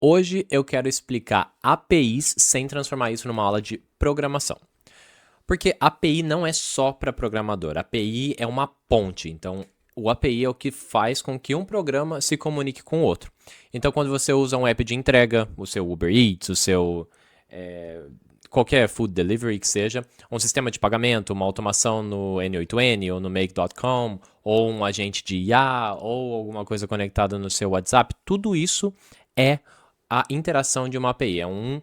Hoje eu quero explicar APIs sem transformar isso numa aula de programação. Porque API não é só para programador, API é uma ponte, então o API é o que faz com que um programa se comunique com o outro. Então quando você usa um app de entrega, o seu Uber Eats, o seu qualquer food delivery que seja, um sistema de pagamento, uma automação no N8N ou no Make.com, ou um agente de IA, ou alguma coisa conectada no seu WhatsApp, tudo isso é a interação de uma API. É um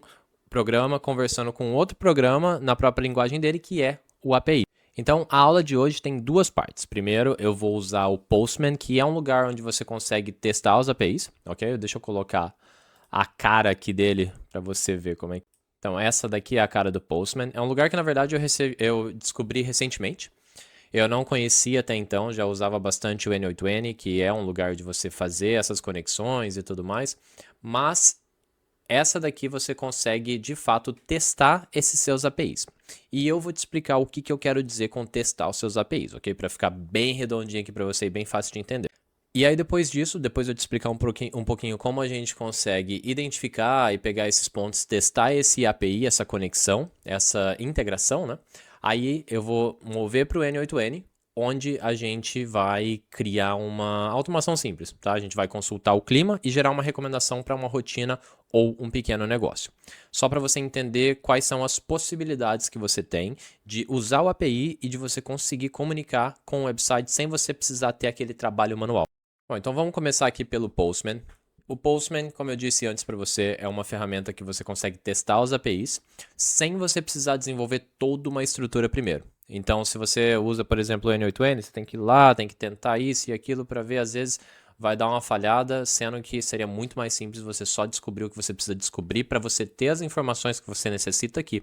programa conversando com outro programa na própria linguagem dele, que é o API. Então, a aula de hoje tem duas partes. Primeiro, eu vou usar o Postman, que é um lugar onde você consegue testar os APIs, ok? Deixa eu colocar a cara aqui dele para você ver como é. Então, essa daqui é a cara do Postman. É um lugar que, na verdade, eu descobri recentemente. Eu não conhecia até então, já usava bastante o N8N, que é um lugar de você fazer essas conexões e tudo mais. Mas essa daqui você consegue, de fato, testar esses seus APIs. E eu vou te explicar o que eu quero dizer com testar os seus APIs, ok? Para ficar bem redondinho aqui para você e bem fácil de entender. E aí depois disso, depois eu te explicar um pouquinho como a gente consegue identificar e pegar esses pontos, testar esse API, essa conexão, essa integração, né? Aí eu vou mover para o N8N, onde a gente vai criar uma automação simples, tá? A gente vai consultar o clima e gerar uma recomendação para uma rotina ou um pequeno negócio. Só para você entender quais são as possibilidades que você tem de usar o API e de você conseguir comunicar com o website sem você precisar ter aquele trabalho manual. Bom, então vamos começar aqui pelo Postman. O Postman, como eu disse antes para você, é uma ferramenta que você consegue testar os APIs sem você precisar desenvolver toda uma estrutura primeiro. Então, se você usa, por exemplo, o N8N, você tem que ir lá, tem que tentar isso e aquilo para ver, às vezes vai dar uma falhada, sendo que seria muito mais simples você só descobrir o que você precisa descobrir para você ter as informações que você necessita aqui.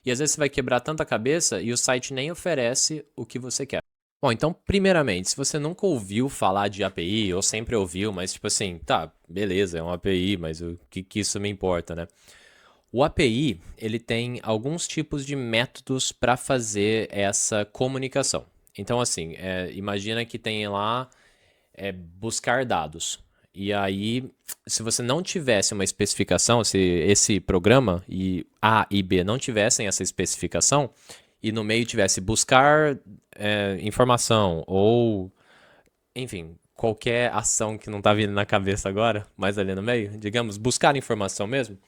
E às vezes você vai quebrar tanta cabeça e o site nem oferece o que você quer. Bom, então, primeiramente, se você nunca ouviu falar de API, ou sempre ouviu, mas tipo assim, tá, beleza, é um API, mas o que isso me importa, né? O API, ele tem alguns tipos de métodos para fazer essa comunicação. Então, assim, imagina que tem lá buscar dados. E aí, se você não tivesse uma especificação, se esse programa e A e B não tivessem essa especificação, e no meio tivesse buscar informação ou, enfim, qualquer ação que não tá vindo na cabeça agora, mas ali no meio, digamos, buscar informação mesmo,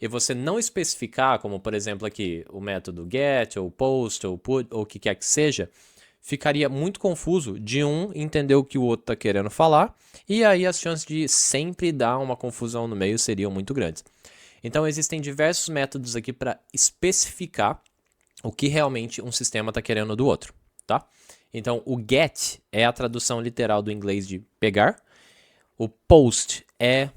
e você não especificar, como por exemplo aqui, o método get, ou post, ou put, ou o que quer que seja, ficaria muito confuso de um entender o que o outro está querendo falar, e aí as chances de sempre dar uma confusão no meio seriam muito grandes. Então existem diversos métodos aqui para especificar o que realmente um sistema está querendo do outro, tá? Então o get é a tradução literal do inglês de pegar. O post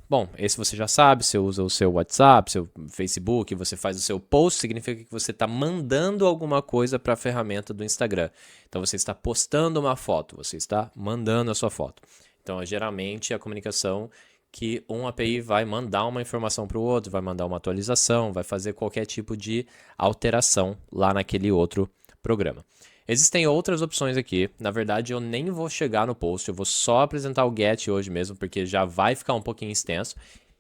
bom, esse você já sabe, você usa o seu WhatsApp, seu Facebook, você faz o seu post, significa que você está mandando alguma coisa para a ferramenta do Instagram. Então você está postando uma foto, você está mandando a sua foto. Então geralmente a comunicação que um API vai mandar uma informação para o outro, vai mandar uma atualização, vai fazer qualquer tipo de alteração lá naquele outro programa. Existem outras opções aqui. Na verdade, eu nem vou chegar no post, eu vou só apresentar o get hoje mesmo, porque já vai ficar um pouquinho extenso.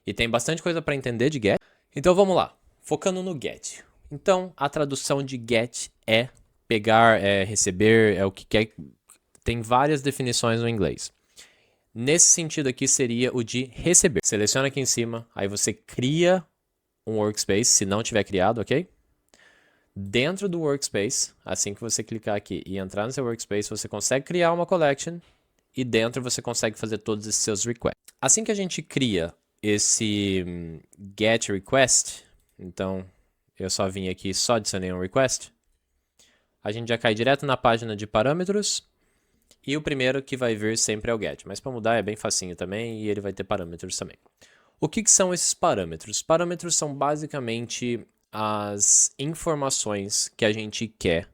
E tem bastante coisa para entender de get. Então vamos lá, focando no get. Então, a tradução de get é pegar, é receber, é o que quer. Tem várias definições no inglês. Nesse sentido aqui seria o de receber. Seleciona aqui em cima, aí você cria um workspace, se não tiver criado, ok? Dentro do workspace, assim que você clicar aqui e entrar no seu workspace, você consegue criar uma collection e dentro você consegue fazer todos esses seus requests. Assim que a gente cria esse get request, então eu só vim aqui e só adicionei um request, a gente já cai direto na página de parâmetros e o primeiro que vai vir sempre é o get, mas para mudar é bem facinho também e ele vai ter parâmetros também. O que são esses parâmetros? Parâmetros são basicamente as informações que a gente quer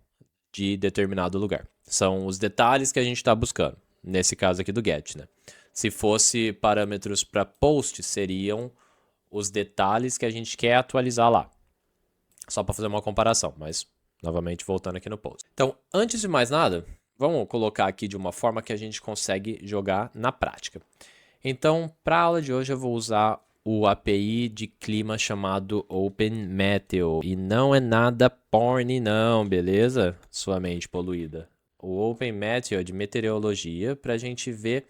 de determinado lugar. São os detalhes que a gente está buscando. Nesse caso aqui do get, né? Se fosse parâmetros para post, seriam os detalhes que a gente quer atualizar lá. Só para fazer uma comparação, mas novamente voltando aqui no post. Então, antes de mais nada, vamos colocar aqui de uma forma que a gente consegue jogar na prática. Então, para a aula de hoje eu vou usar o API de clima chamado OpenMeteo. E não é nada porn não, beleza? Sua mente poluída. O OpenMeteo é de meteorologia para a gente ver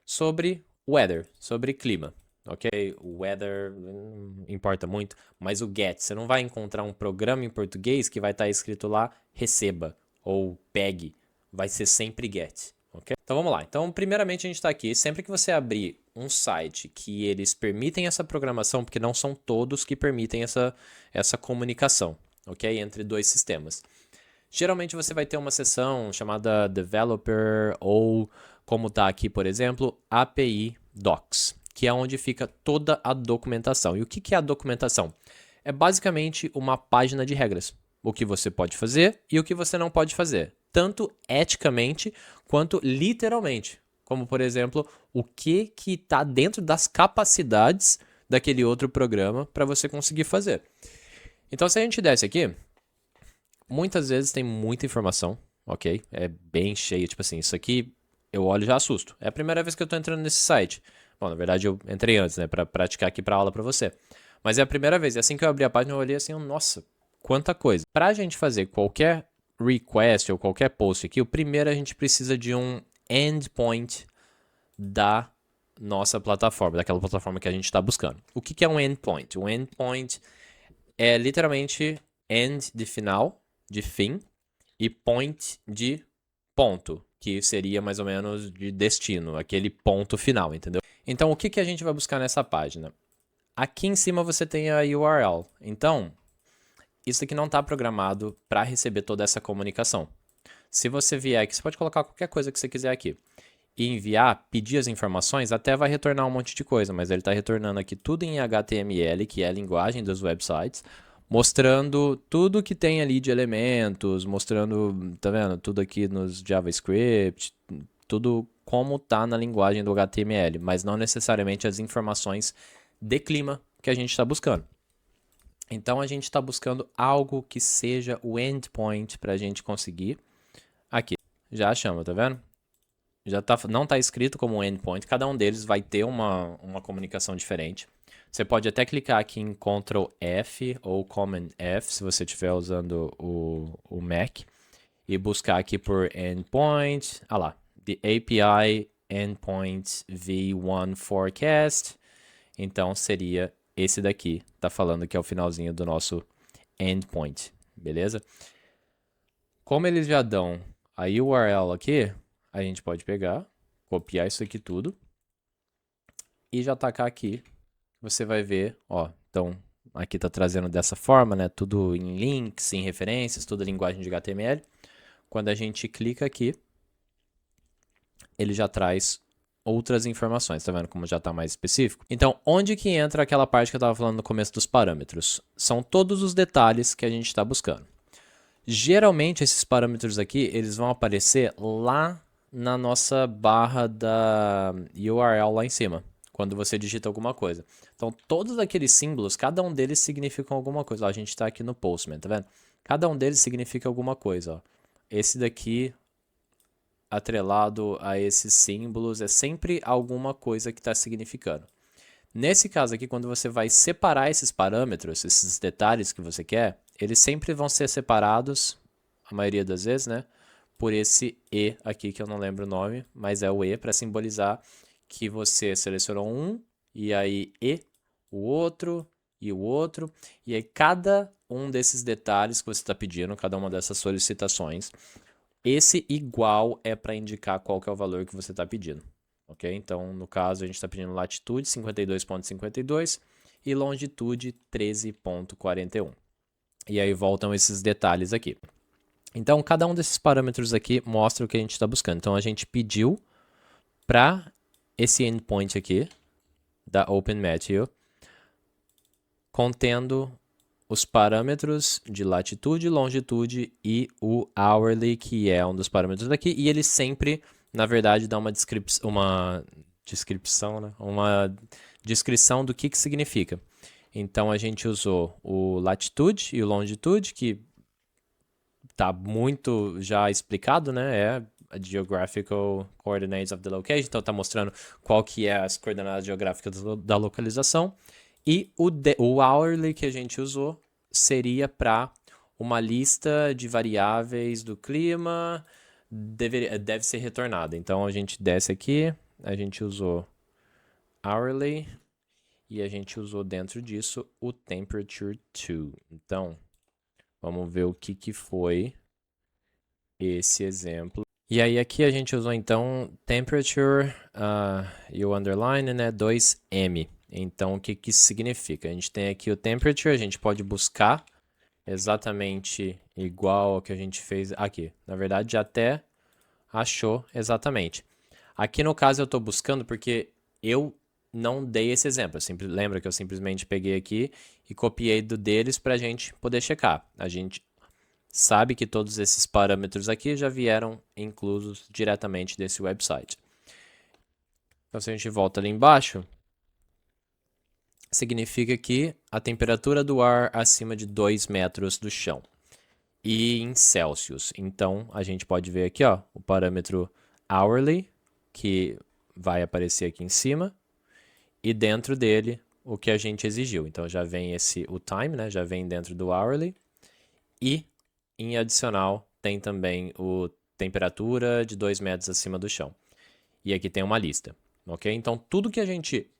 sobre weather, sobre clima. Ok? O weather não importa muito, mas o get, você não vai encontrar um programa em português que vai estar escrito lá receba ou pegue. Vai ser sempre get. Okay? Então vamos lá. Então, primeiramente, a gente está aqui. Sempre que você abrir um site que eles permitem essa programação, porque não são todos que permitem essa comunicação, ok? Entre dois sistemas. Geralmente você vai ter uma seção chamada Developer ou, como está aqui, por exemplo, API Docs, que é onde fica toda a documentação. E o que é a documentação? É basicamente uma página de regras. O que você pode fazer e o que você não pode fazer. Tanto eticamente quanto literalmente. Como, por exemplo, o que está dentro das capacidades daquele outro programa para você conseguir fazer. Então, se a gente desce aqui, muitas vezes tem muita informação, ok? É bem cheio, tipo assim, isso aqui eu olho e já assusto. É a primeira vez que eu tô entrando nesse site. Bom, na verdade eu entrei antes, né, pra praticar aqui pra aula pra você. Mas é a primeira vez, e assim que eu abri a página eu olhei assim, nossa, quanta coisa. Pra gente fazer qualquer request ou qualquer post aqui, o primeiro a gente precisa de um endpoint da nossa plataforma, daquela plataforma que a gente está buscando. O que é um endpoint? Um endpoint é literalmente end de final, de fim, e point de ponto, que seria mais ou menos de destino, aquele ponto final, entendeu? Então, o que a gente vai buscar nessa página? Aqui em cima você tem a URL. Então, isso aqui não está programado para receber toda essa comunicação. Se você vier aqui, você pode colocar qualquer coisa que você quiser aqui e enviar, pedir as informações, até vai retornar um monte de coisa, mas ele está retornando aqui tudo em HTML, que é a linguagem dos websites, mostrando tudo que tem ali de elementos, mostrando, tá vendo, tudo aqui nos JavaScript, tudo como tá na linguagem do HTML, mas não necessariamente as informações de clima que a gente está buscando. Então a gente está buscando algo que seja o endpoint para a gente conseguir. Aqui, já achamos, tá vendo? Já tá, não está escrito como endpoint, cada um deles vai ter uma comunicação diferente. Você pode até clicar aqui em Ctrl F ou Command F, se você estiver usando o Mac, e buscar aqui por endpoint. Ah lá, the API endpoint v1 forecast. Então seria esse daqui, tá falando que é o finalzinho do nosso endpoint, beleza? Como eles já dão a URL aqui, a gente pode pegar, copiar isso aqui tudo e já tacar aqui. Você vai ver, ó, então aqui tá trazendo dessa forma, né? Tudo em links, em referências, tudo linguagem de HTML. Quando a gente clica aqui, ele já traz outras informações, tá vendo como já tá mais específico? Então, onde que entra aquela parte que eu tava falando no começo dos parâmetros? São todos os detalhes que a gente está buscando. Geralmente, esses parâmetros aqui, eles vão aparecer lá na nossa barra da URL lá em cima, quando você digita alguma coisa. Então, todos aqueles símbolos, cada um deles significam alguma coisa. Ó, a gente está aqui no Postman, tá vendo? Cada um deles significa alguma coisa. Ó. Esse daqui, atrelado a esses símbolos, é sempre alguma coisa que está significando. Nesse caso aqui, quando você vai separar esses parâmetros, esses detalhes que você quer, eles sempre vão ser separados, a maioria das vezes, né? Por esse E aqui, que eu não lembro o nome, mas é o E para simbolizar que você selecionou um, e aí E, o outro, e aí cada um desses detalhes que você está pedindo, cada uma dessas solicitações, esse igual é para indicar qual que é o valor que você está pedindo. Ok? Então, no caso, a gente está pedindo latitude 52,52 e longitude 13,41. E aí voltam esses detalhes aqui. Então, cada um desses parâmetros aqui mostra o que a gente está buscando. Então, a gente pediu para esse endpoint aqui, da OpenMeteo, contendo os parâmetros de latitude, longitude e o hourly, que é um dos parâmetros daqui, e ele sempre, na verdade, dá uma descrição, né? Uma descrição do que significa. Então, a gente usou o latitude e o longitude, que está muito já explicado, né? É geographical coordinates of the location, então está mostrando qual que é as coordenadas geográficas da localização. E o hourly que a gente usou seria para uma lista de variáveis do clima, deve ser retornada. Então a gente desce aqui, a gente usou hourly e a gente usou dentro disso o temperature to. Então, vamos ver o que foi esse exemplo. E aí aqui a gente usou então temperature e o underline, né, 2M. Então o que isso significa? A gente tem aqui o temperature, a gente pode buscar exatamente igual ao que a gente fez aqui. Na verdade já até achou exatamente. Aqui no caso eu estou buscando porque eu não dei esse exemplo. Lembra que eu simplesmente peguei aqui e copiei do deles para a gente poder checar. A gente sabe que todos esses parâmetros aqui já vieram inclusos diretamente desse website. Então, se a gente volta ali embaixo, significa que a temperatura do ar acima de 2 metros do chão. E em Celsius. Então, a gente pode ver aqui, ó, o parâmetro hourly, que vai aparecer aqui em cima, e dentro dele, o que a gente exigiu. Então, já vem o time, né, já vem dentro do hourly, e em adicional, tem também o temperatura de 2 metros acima do chão. E aqui tem uma lista, ok? Então, tudo que a gente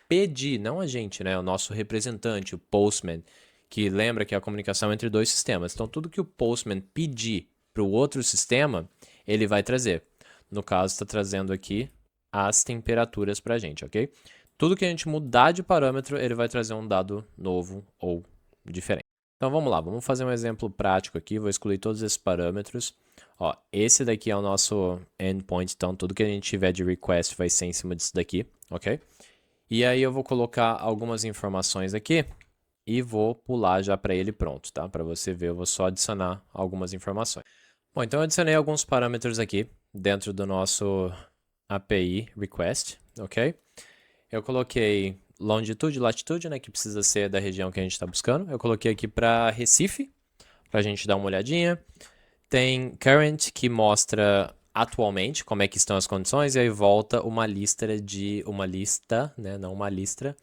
pedir, não a gente, né? O nosso representante, o postman, que lembra que é a comunicação entre dois sistemas. Então, tudo que o postman pedir para o outro sistema, ele vai trazer. No caso, está trazendo aqui as temperaturas para a gente, ok? Tudo que a gente mudar de parâmetro, ele vai trazer um dado novo ou diferente. Então vamos lá, vamos fazer um exemplo prático aqui, vou excluir todos esses parâmetros. Ó, esse daqui é o nosso endpoint, então tudo que a gente tiver de request vai ser em cima disso daqui, ok? E aí eu vou colocar algumas informações aqui e vou pular já para ele pronto, tá? Para você ver, eu vou só adicionar algumas informações. Bom, então eu adicionei alguns parâmetros aqui dentro do nosso API request, ok? Eu coloquei longitude e latitude, né, que precisa ser da região que a gente está buscando. Eu coloquei aqui para Recife, para a gente dar uma olhadinha. Tem current, que mostra atualmente como é que estão as condições, e aí volta uma lista, né, não uma listra,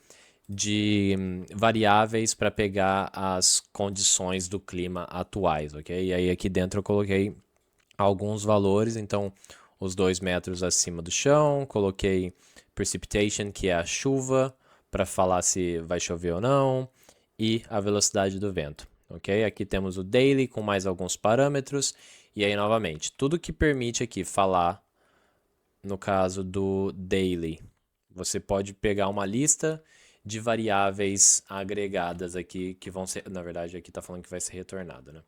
de variáveis para pegar as condições do clima atuais, ok? E aí aqui dentro eu coloquei alguns valores, então os 2 metros acima do chão, coloquei precipitation, que é a chuva, para falar se vai chover ou não, e a velocidade do vento, ok? Aqui temos o daily com mais alguns parâmetros, e aí novamente, tudo que permite aqui falar, no caso do daily, você pode pegar uma lista de variáveis agregadas aqui, que vão ser, na verdade aqui está falando que vai ser retornado, né?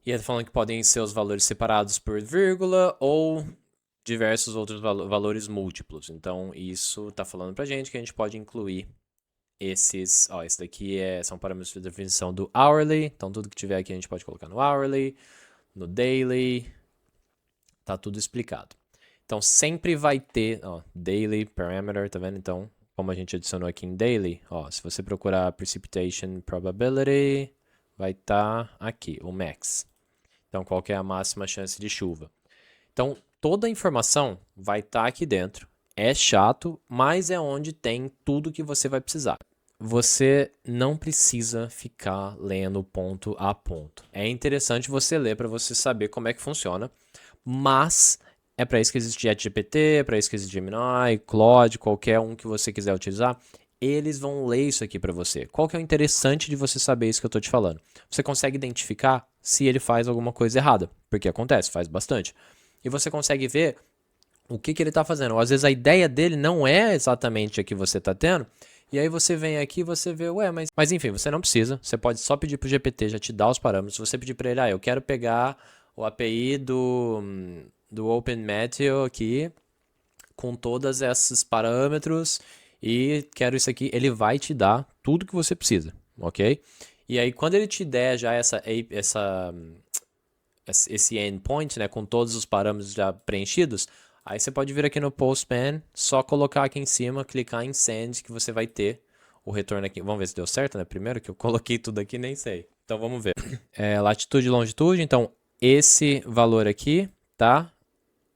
E está falando que podem ser os valores separados por vírgula ou diversos outros valores múltiplos. Então, isso está falando para a gente que a gente pode incluir esses. Ó, esse daqui são parâmetros de definição do hourly. Então, tudo que tiver aqui a gente pode colocar no hourly, no daily. Tá tudo explicado. Então, sempre vai ter, ó, daily parameter, tá vendo? Então, como a gente adicionou aqui em daily, ó, se você procurar precipitation probability, vai estar aqui, o max. Então, qual que é a máxima chance de chuva? Então, toda a informação vai estar aqui dentro. É chato, mas é onde tem tudo que você vai precisar. Você não precisa ficar lendo ponto a ponto. É interessante você ler para você saber como é que funciona, mas é para isso que existe ChatGPT, é para isso que existe Gemini, Claude, qualquer um que você quiser utilizar. Eles vão ler isso aqui para você. Qual que é o interessante de você saber isso que eu estou te falando? Você consegue identificar se ele faz alguma coisa errada, porque acontece, faz bastante. E você consegue ver o que ele está fazendo. Ou às vezes a ideia dele não é exatamente a que você está tendo, e aí você vem aqui e você vê, ué, mas enfim, você não precisa, você pode só pedir para o GPT já te dar os parâmetros. Se você pedir para ele, eu quero pegar o API do OpenMeteo aqui, com todos esses parâmetros, e quero isso aqui, ele vai te dar tudo que você precisa, ok? E aí quando ele te der já esse endpoint, né, com todos os parâmetros já preenchidos, aí você pode vir aqui no Postman, só colocar aqui em cima, clicar em Send, que você vai ter o retorno aqui. Vamos ver se deu certo, né? Primeiro que eu coloquei tudo aqui, nem sei. Então vamos ver. Latitude e longitude, então esse valor aqui, tá?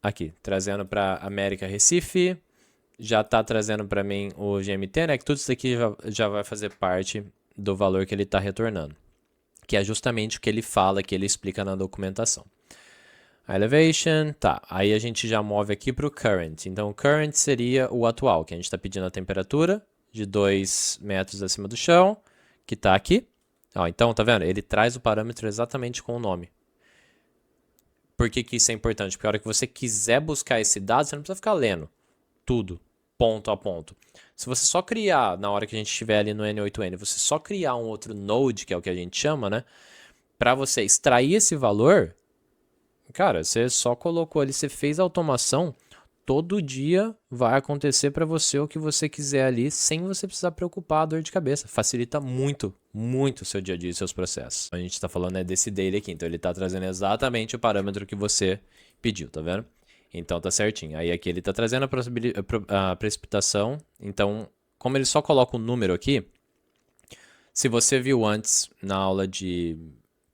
aqui, trazendo para América Recife, já está trazendo para mim o GMT, né? Que tudo isso aqui já vai fazer parte do valor que ele está retornando, que é justamente o que ele fala, que ele explica na documentação. A elevation, tá. Aí a gente já move aqui para o current. Então, o current seria o atual, que a gente está pedindo a temperatura de 2 metros acima do chão, que está aqui. Ó, então, tá vendo? Ele traz o parâmetro exatamente com o nome. Por que que isso é importante? Porque a hora que você quiser buscar esse dado, você não precisa ficar lendo tudo, ponto a ponto. Se você só criar, na hora que a gente estiver ali no N8N, você só criar um outro node, que é o que a gente chama, né? Para você extrair esse valor, cara, você só colocou ali, você fez a automação, todo dia vai acontecer para você o que você quiser ali, sem você precisar preocupar a dor de cabeça. Facilita muito, muito o seu dia a dia e seus processos. A gente está falando desse daily aqui, então ele está trazendo exatamente o parâmetro que você pediu, tá vendo? Então tá certinho. Aí aqui ele está trazendo a precipitação. Então, como ele só coloca um número aqui, se você viu antes na aula de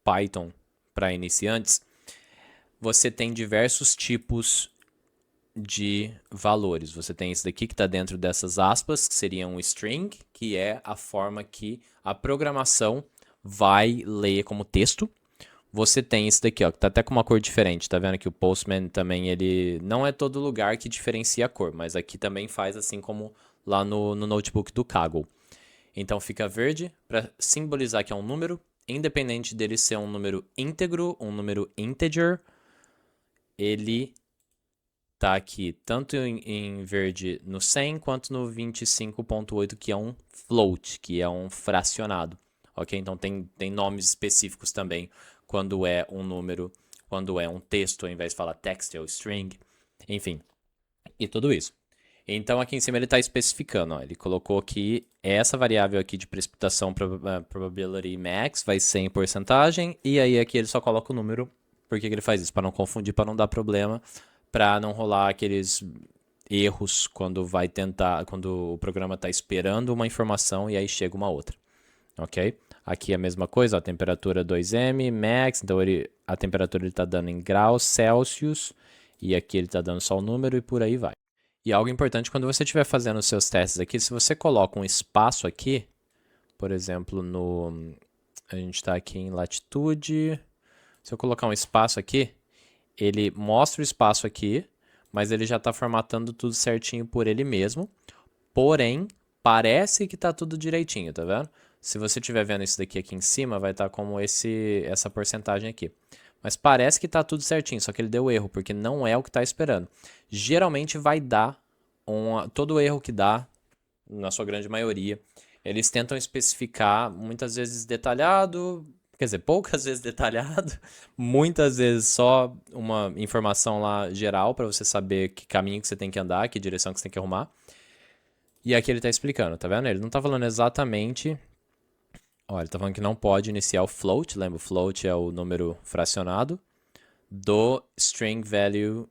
Python para iniciantes, você tem diversos tipos de valores. Você tem esse daqui que está dentro dessas aspas, que seria um string, que é a forma que a programação vai ler como texto. Você tem esse daqui, ó, que tá até com uma cor diferente. Tá vendo que o Postman também, ele não é todo lugar que diferencia a cor, mas aqui também faz assim como lá no notebook do Kaggle. Então fica verde para simbolizar que é um número, independente dele ser um número íntegro, um número integer, ele tá aqui tanto em verde no 100 quanto no 25.8, que é um float, que é um fracionado. Ok? Então tem nomes específicos também quando é um número, quando é um texto, ao invés de falar text, é o string, enfim, e tudo isso. Então aqui em cima ele está especificando, ó, ele colocou que essa variável aqui de precipitação probability max vai ser em porcentagem, e aí aqui ele só coloca o número. Por que ele faz isso? Para não confundir, para não dar problema, para não rolar aqueles erros quando vai tentar, quando o programa está esperando uma informação e aí chega uma outra, ok? Aqui a mesma coisa, ó, temperatura 2M, max, então a temperatura ele está dando em graus Celsius, e aqui ele está dando só o número e por aí vai. E algo importante, quando você estiver fazendo os seus testes aqui, se você coloca um espaço aqui, por exemplo, a gente está aqui em latitude, se eu colocar um espaço aqui, ele mostra o espaço aqui, mas ele já está formatando tudo certinho por ele mesmo, porém, parece que está tudo direitinho, tá vendo? Se você estiver vendo isso daqui em cima, vai estar como essa porcentagem aqui. Mas parece que está tudo certinho, só que ele deu erro, porque não é o que está esperando. Geralmente vai dar, todo erro que dá, na sua grande maioria, eles tentam especificar, muitas vezes detalhado, quer dizer, poucas vezes detalhado, muitas vezes só uma informação lá geral para você saber que caminho que você tem que andar, que direção que você tem que arrumar. E aqui ele está explicando, tá vendo? Ele não está falando exatamente. Olha, ele está falando que não pode iniciar o float, lembra? O float é o número fracionado do string value.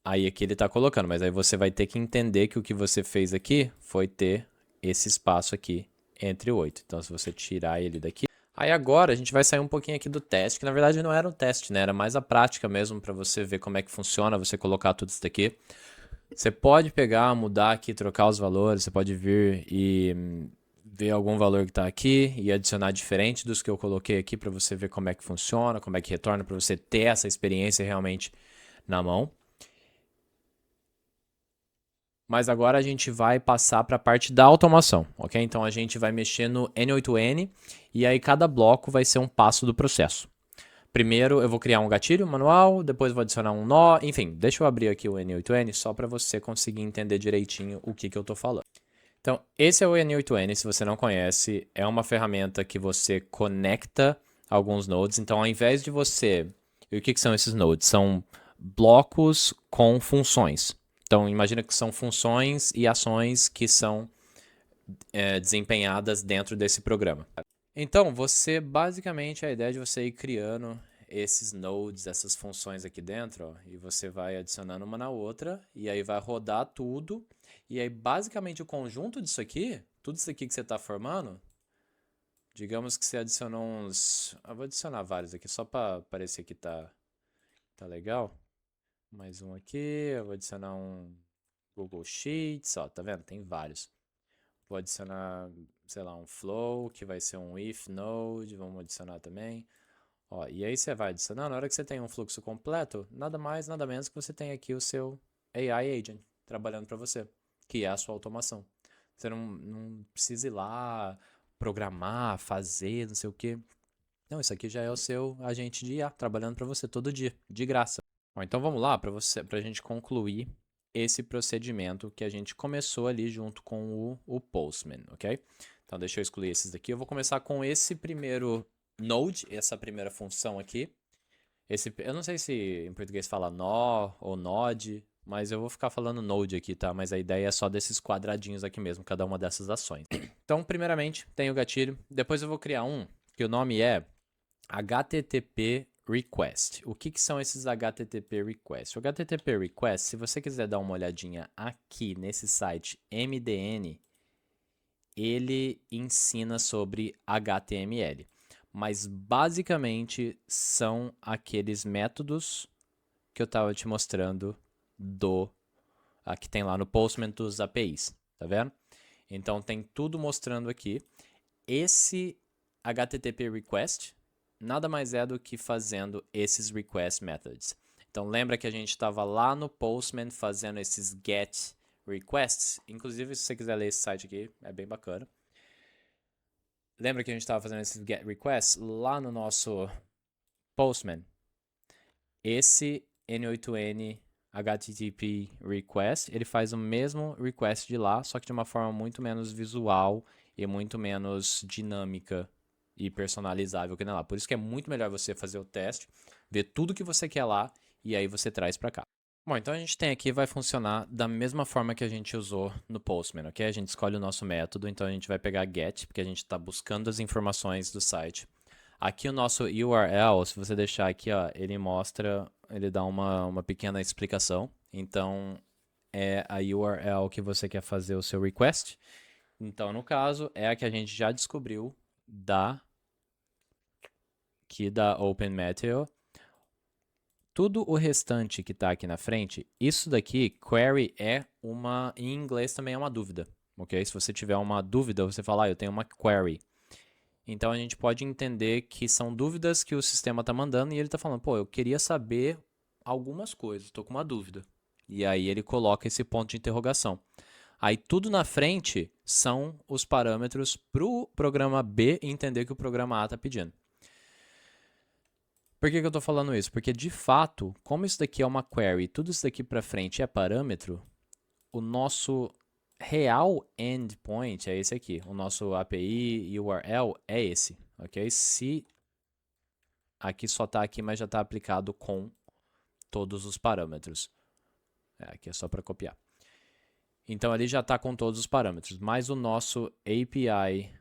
Aí aqui ele está colocando, mas aí você vai ter que entender que o que você fez aqui foi ter esse espaço aqui entre o 8. Então, se você tirar ele daqui. Aí agora a gente vai sair um pouquinho aqui do teste, que na verdade não era um teste, né? Era mais a prática mesmo para você ver como é que funciona, você colocar tudo isso daqui. Você pode pegar, mudar aqui, trocar os valores, você pode vir e ver algum valor que está aqui e adicionar diferente dos que eu coloquei aqui para você ver como é que funciona, como é que retorna, para você ter essa experiência realmente na mão. Mas agora a gente vai passar para a parte da automação, ok? Então a gente vai mexer no N8N e aí cada bloco vai ser um passo do processo. Primeiro eu vou criar um gatilho manual, depois vou adicionar um nó, enfim, deixa eu abrir aqui o N8N só para você conseguir entender direitinho o que eu estou falando. Então, esse é o N8N, se você não conhece, é uma ferramenta que você conecta alguns nodes. Então, ao invés de você... E o que são esses nodes? São blocos com funções. Então, imagina que são funções e ações que são desempenhadas dentro desse programa. Então, você, basicamente, a ideia é de você ir criando esses nodes, essas funções aqui dentro, ó, e você vai adicionando uma na outra, e aí vai rodar tudo, e aí, basicamente, o conjunto disso aqui, tudo isso aqui que você está formando, digamos que você adicionou uns... Eu vou adicionar vários aqui, só para parecer que tá legal. Mais um aqui, eu vou adicionar um Google Sheets, ó, tá vendo? Tem vários. Vou adicionar, sei lá, um flow, que vai ser um if node, vamos adicionar também. Ó, e aí você vai adicionar, na hora que você tem um fluxo completo, nada mais, nada menos que você tem aqui o seu AI Agent trabalhando para você, que é a sua automação. Você não precisa ir lá, programar, fazer, não sei o quê. Não, isso aqui já é o seu agente de IA trabalhando para você todo dia, de graça. Bom, então vamos lá para a gente concluir esse procedimento que a gente começou ali junto com o Postman, ok? Então deixa eu excluir esses daqui. Eu vou começar com esse primeiro node, essa primeira função aqui. Eu não sei se em português fala nó ou node, mas eu vou ficar falando node aqui, tá? Mas a ideia é só desses quadradinhos aqui mesmo, cada uma dessas ações. Então, primeiramente, tem o gatilho. Depois eu vou criar um que o nome é HTTP Request. O que são esses HTTP Request? O HTTP Request, se você quiser dar uma olhadinha aqui nesse site MDN, ele ensina sobre HTML. Mas basicamente são aqueles métodos que eu estava te mostrando que tem lá no Postman dos APIs, tá vendo? Então tem tudo mostrando aqui. Esse HTTP request nada mais é do que fazendo esses request methods. Então lembra que a gente estava lá no Postman fazendo esses get requests? Inclusive, se você quiser ler esse site aqui, é bem bacana. Lembra que a gente estava fazendo esses get requests lá no nosso Postman? Esse N8N HTTP request, ele faz o mesmo request de lá, só que de uma forma muito menos visual e muito menos dinâmica e personalizável que não é lá. Por isso que é muito melhor você fazer o teste, ver tudo que você quer lá e aí você traz para cá. Bom, então a gente tem aqui, vai funcionar da mesma forma que a gente usou no Postman, ok? A gente escolhe o nosso método, então a gente vai pegar get, porque a gente está buscando as informações do site. Aqui o nosso URL, se você deixar aqui, ó, ele mostra, ele dá uma pequena explicação. Então, é a URL que você quer fazer o seu request. Então, no caso, é a que a gente já descobriu aqui da OpenMeteor. Tudo o restante que está aqui na frente, isso daqui, query em inglês também é uma dúvida, ok? Se você tiver uma dúvida, você fala, eu tenho uma query. Então a gente pode entender que são dúvidas que o sistema está mandando e ele está falando, pô, eu queria saber algumas coisas, estou com uma dúvida. E aí ele coloca esse ponto de interrogação. Aí tudo na frente são os parâmetros para o programa B entender que o programa A está pedindo. Por que eu estou falando isso? Porque de fato, como isso daqui é uma query, tudo isso daqui para frente é parâmetro, o nosso real endpoint é esse aqui. O nosso API URL é esse, ok? Se aqui só está aqui, mas já está aplicado com todos os parâmetros. Aqui é só para copiar. Então ali já está com todos os parâmetros, mas o nosso API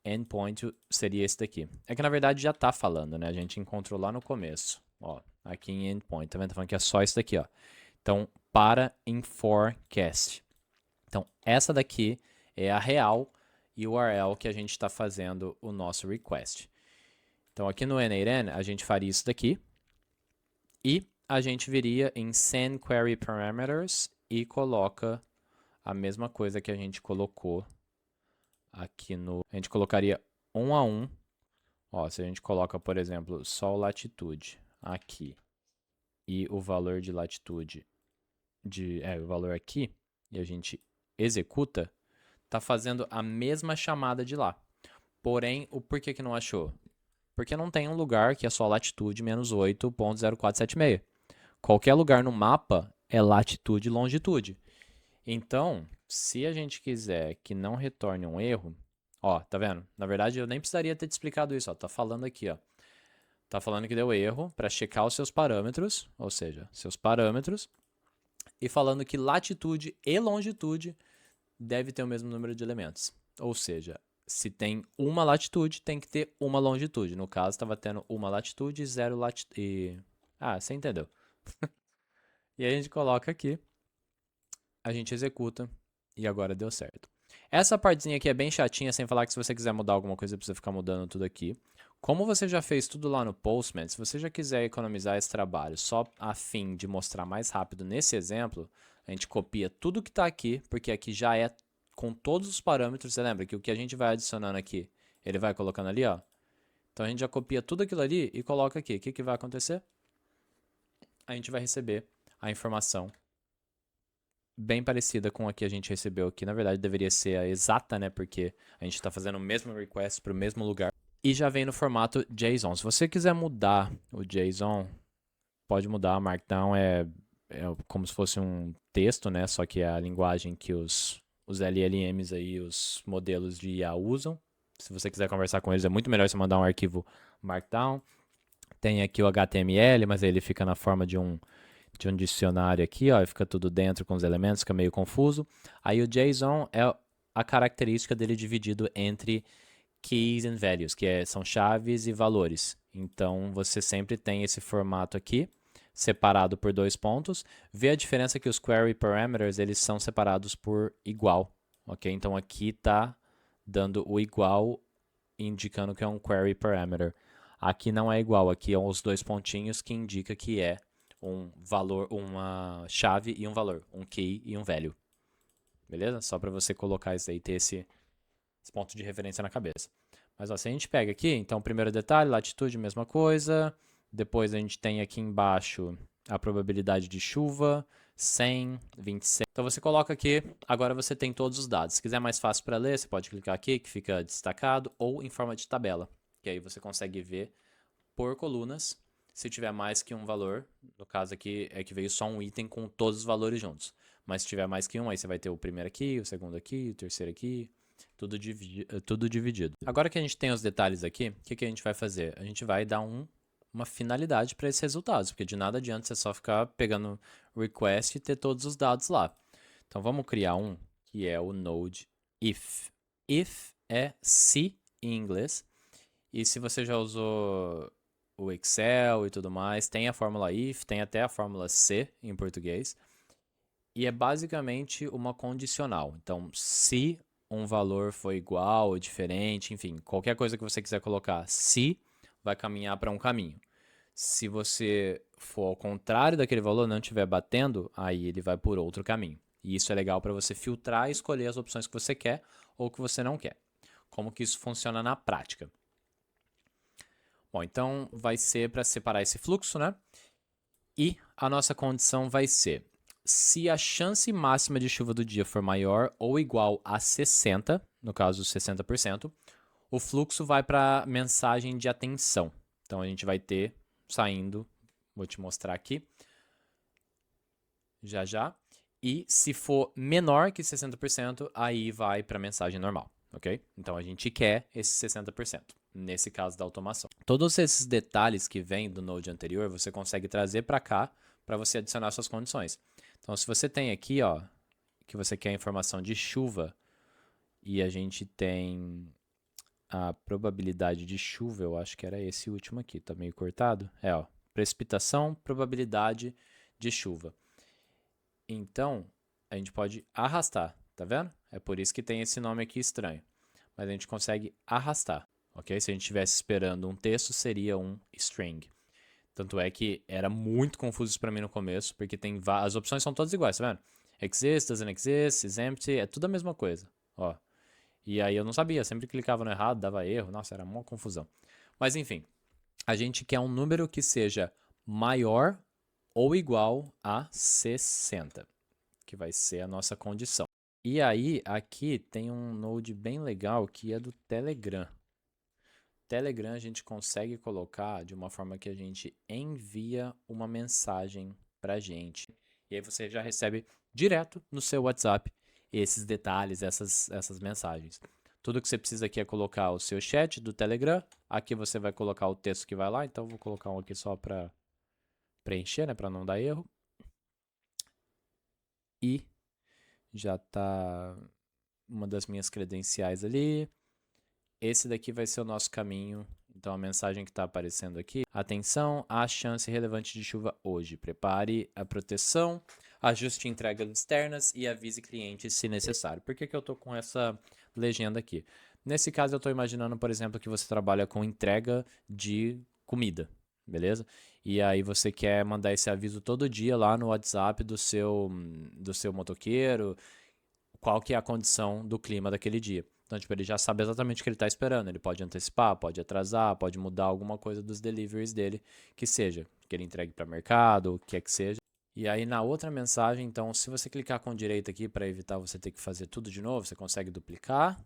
endpoint seria esse daqui. É que na verdade já está falando, né? A gente encontrou lá no começo. Ó, aqui em endpoint, tá vendo? Tá falando que é só isso daqui, ó. Então, para em forecast. Então, essa daqui é a real URL que a gente está fazendo o nosso request. Então, aqui no N8N, a gente faria isso daqui. E a gente viria em send query parameters e coloca a mesma coisa que a gente colocou aqui no... A gente colocaria um a um. Ó, se a gente coloca, por exemplo, só o latitude aqui e o valor de latitude, o valor aqui, e a gente executa, tá fazendo a mesma chamada de lá. Porém, o porquê que não achou? Porque não tem um lugar que é só latitude menos 8.0476. Qualquer lugar no mapa é latitude e longitude. Então, se a gente quiser que não retorne um erro, ó, tá vendo? Na verdade, eu nem precisaria ter te explicado isso, ó, tá falando aqui, ó. Tá falando que deu erro para checar os seus parâmetros, ou seja, seus parâmetros, e falando que latitude e longitude deve ter o mesmo número de elementos. Ou seja, se tem uma latitude, tem que ter uma longitude. No caso, estava tendo uma latitude e zero latitude. Ah, você entendeu. E aí a gente coloca aqui, a gente executa e agora deu certo. Essa partezinha aqui é bem chatinha, sem falar que se você quiser mudar alguma coisa, precisa ficar mudando tudo aqui. Como você já fez tudo lá no Postman, se você já quiser economizar esse trabalho só a fim de mostrar mais rápido nesse exemplo, a gente copia tudo que está aqui, porque aqui já é com todos os parâmetros. Você lembra que o que a gente vai adicionando aqui, ele vai colocando ali, ó. Então a gente já copia tudo aquilo ali e coloca aqui. O que vai acontecer? A gente vai receber a informação bem parecida com a que a gente recebeu aqui. Na verdade, deveria ser a exata, né? Porque a gente está fazendo o mesmo request para o mesmo lugar. E já vem no formato JSON. Se você quiser mudar o JSON, pode mudar. Markdown é como se fosse um texto, né? Só que é a linguagem que os LLMs aí, os modelos de IA usam. Se você quiser conversar com eles, é muito melhor você mandar um arquivo Markdown. Tem aqui o HTML, mas ele fica na forma de um dicionário aqui, ó, e fica tudo dentro com os elementos, fica meio confuso. Aí o JSON é a característica dele dividido entre keys and values, que são chaves e valores. Então você sempre tem esse formato aqui, separado por 2 pontos. Vê a diferença que os query parameters eles são separados por igual, ok? Então aqui está dando o igual, indicando que é um query parameter. Aqui não é igual, aqui é os 2 pontinhos que indica que é um valor, uma chave e um valor, um key e um value. Beleza? Só para você colocar isso aí, ter esse ponto de referência na cabeça. Mas ó, se a gente pega aqui, então primeiro detalhe, latitude, mesma coisa. Depois a gente tem aqui embaixo a probabilidade de chuva, 100, 26. Então você coloca aqui, agora você tem todos os dados. Se quiser mais fácil para ler, você pode clicar aqui, que fica destacado, ou em forma de tabela, que aí você consegue ver por colunas, se tiver mais que um valor. No caso aqui é que veio só um item com todos os valores juntos. Mas se tiver mais que um, aí você vai ter o primeiro aqui, o segundo aqui, o terceiro aqui, tudo dividido. Agora que a gente tem os detalhes aqui, o que a gente vai fazer? A gente vai dar uma finalidade para esses resultados, porque de nada adianta você só ficar pegando request e ter todos os dados lá. Então vamos criar um que é o node if. If é se em inglês. E se você já usou o Excel e tudo mais, tem a fórmula if, tem até a fórmula se em português. E é basicamente uma condicional. Então, se um valor for igual ou diferente, enfim, qualquer coisa que você quiser colocar, se vai caminhar para um caminho. Se você for ao contrário daquele valor, não estiver batendo, aí ele vai por outro caminho. E isso é legal para você filtrar e escolher as opções que você quer ou que você não quer. Como que isso funciona na prática? Bom, então vai ser para separar esse fluxo, né? E a nossa condição vai ser: se a chance máxima de chuva do dia for maior ou igual a 60, no caso 60%, o fluxo vai para a mensagem de atenção. Então a gente vai ter saindo, vou te mostrar aqui, já já. E se for menor que 60%, aí vai para a mensagem normal, ok? Então a gente quer esse 60%, nesse caso da automação. Todos esses detalhes que vêm do Node anterior, você consegue trazer para cá para você adicionar suas condições. Então se você tem aqui, ó, que você quer a informação de chuva e a gente tem a probabilidade de chuva, eu acho que era esse último aqui, tá meio cortado? É, ó, precipitação, probabilidade de chuva. Então, a gente pode arrastar, tá vendo? É por isso que tem esse nome aqui estranho. Mas a gente consegue arrastar, ok? Se a gente estivesse esperando um texto, seria um string. Tanto é que era muito confuso isso para mim no começo, porque tem as opções são todas iguais, tá vendo? Exists, doesn't exist, is empty, é tudo a mesma coisa, ó. E aí eu não sabia, sempre clicava no errado, dava erro, nossa, era uma confusão. Mas enfim, a gente quer um número que seja maior ou igual a 60, que vai ser a nossa condição. E aí, aqui tem um node bem legal que é do Telegram. Telegram a gente consegue colocar de uma forma que a gente envia uma mensagem pra gente. E aí você já recebe direto no seu WhatsApp esses detalhes, essas mensagens. Tudo que você precisa aqui é colocar o seu chat do Telegram. Aqui você vai colocar o texto que vai lá. Então eu vou colocar um aqui só para preencher, né, para não dar erro. E já tá uma das minhas credenciais ali. Esse daqui vai ser o nosso caminho. Então a mensagem que está aparecendo aqui: atenção, há chance relevante de chuva hoje. Prepare a proteção. ajuste entregas externas e avise clientes se necessário. Por que que eu estou com essa legenda aqui? Nesse caso, eu estou imaginando, por exemplo, que você trabalha com entrega de comida, beleza? E aí você quer mandar esse aviso todo dia lá no WhatsApp do seu motoqueiro, qual que é a condição do clima daquele dia. Então, tipo, ele já sabe exatamente o que ele está esperando. Ele pode antecipar, pode atrasar, pode mudar alguma coisa dos deliveries dele, que seja, que ele entregue para mercado, o que é que seja. E aí na outra mensagem, então, se você clicar com direito aqui para evitar você ter que fazer tudo de novo, você consegue duplicar,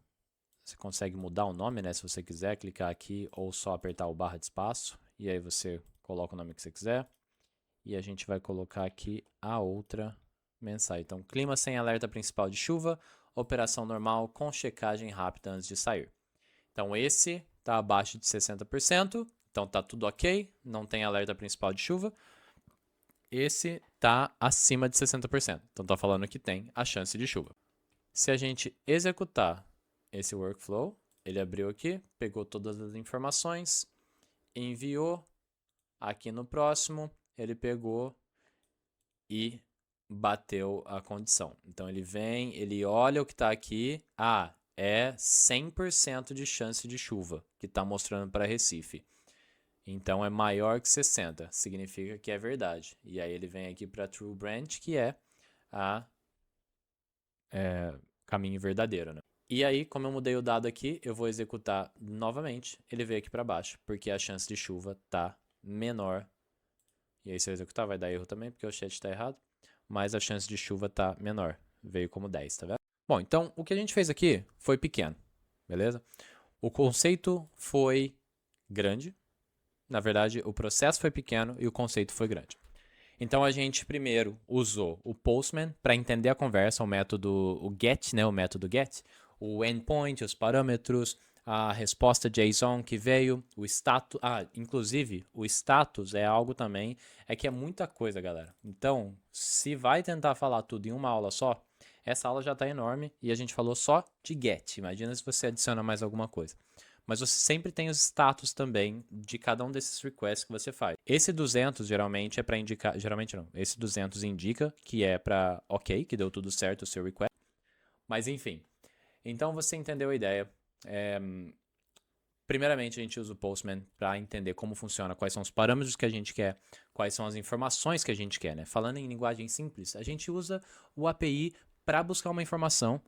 você consegue mudar o nome, né? Se você quiser clicar aqui ou só apertar o barra de espaço, e aí você coloca o nome que você quiser. E a gente vai colocar aqui a outra mensagem. Então, clima sem alerta principal de chuva, operação normal com checagem rápida antes de sair. Então, esse está abaixo de 60%, então está tudo ok, não tem alerta principal de chuva. Esse está acima de 60%, então está falando que tem a chance de chuva. Se a gente executar esse workflow, ele abriu aqui, pegou todas as informações, enviou. Aqui no próximo, ele pegou e bateu a condição. Então ele vem, ele olha o que está aqui. Ah, é 100% de chance de chuva que está mostrando para Recife. Então é maior que 60, significa que é verdade. E aí ele vem aqui para True Branch, que é a caminho verdadeiro, né? E aí, como eu mudei o dado aqui, eu vou executar novamente. Ele veio aqui para baixo, porque a chance de chuva está menor. E aí, se eu executar, vai dar erro também, porque o chat está errado. Mas a chance de chuva está menor. Veio como 10, tá vendo? Bom, então, o que a gente fez aqui foi pequeno, beleza? O conceito foi grande. Na verdade, o processo foi pequeno e o conceito foi grande. Então, a gente primeiro usou o Postman para entender a conversa, o método, o GET, né? O método GET, o endpoint, os parâmetros, a resposta JSON que veio, o status. Ah, inclusive, o status é algo também, é que é muita coisa, galera. Então, se vai tentar falar tudo em uma aula só, essa aula já está enorme e a gente falou só de GET. Imagina se você adiciona mais alguma coisa. Mas você sempre tem os status também de cada um desses requests que você faz. Esse 200 geralmente é para indicar, geralmente não, esse 200 indica que é para ok, que deu tudo certo o seu request. Mas enfim, então você entendeu a ideia. Primeiramente, a gente usa o Postman para entender como funciona, quais são os parâmetros que a gente quer, quais são as informações que a gente quer, né? Falando em linguagem simples, a gente usa o API para buscar uma informação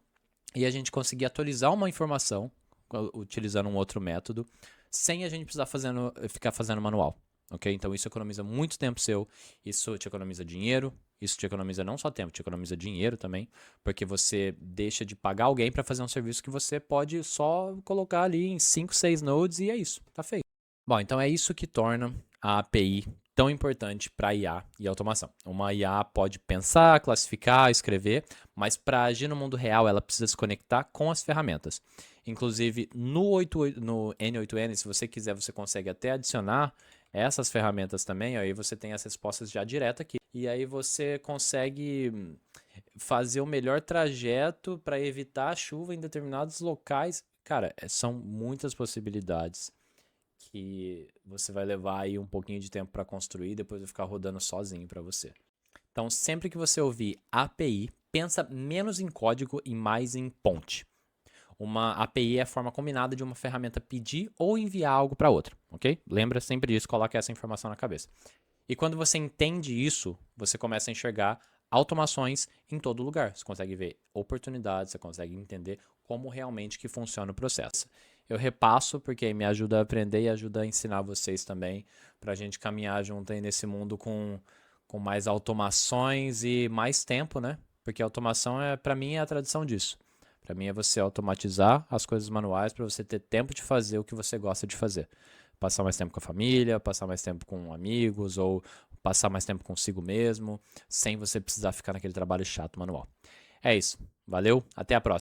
e a gente conseguir atualizar uma informação utilizando um outro método, sem a gente precisar ficar fazendo manual. Ok? Então isso economiza muito tempo seu, isso te economiza dinheiro, isso te economiza não só tempo, te economiza dinheiro também, porque você deixa de pagar alguém para fazer um serviço que você pode só colocar ali em 5, 6 nodes e é isso, tá feito. Bom, então é isso que torna a API tão importante para IA e automação. Uma IA pode pensar, classificar, escrever, mas para agir no mundo real, ela precisa se conectar com as ferramentas. Inclusive, no N8N, se você quiser, você consegue até adicionar essas ferramentas também, aí você tem as respostas já direto aqui. E aí você consegue fazer o melhor trajeto para evitar a chuva em determinados locais. Cara, são muitas possibilidades que você vai levar aí um pouquinho de tempo para construir e depois vai ficar rodando sozinho para você. Então, sempre que você ouvir API, pensa menos em código e mais em ponte. Uma API é a forma combinada de uma ferramenta pedir ou enviar algo para outra, ok? Lembra sempre disso, coloque essa informação na cabeça. E quando você entende isso, você começa a enxergar automações em todo lugar. Você consegue ver oportunidades, você consegue entender como realmente que funciona o processo. Eu repasso porque aí me ajuda a aprender e ajuda a ensinar vocês também, para a gente caminhar junto aí nesse mundo com mais automações e mais tempo, né? Porque automação, para mim, é a tradição disso. Para mim é você automatizar as coisas manuais para você ter tempo de fazer o que você gosta de fazer. Passar mais tempo com a família, passar mais tempo com amigos ou passar mais tempo consigo mesmo, sem você precisar ficar naquele trabalho chato manual. É isso. Valeu, até a próxima.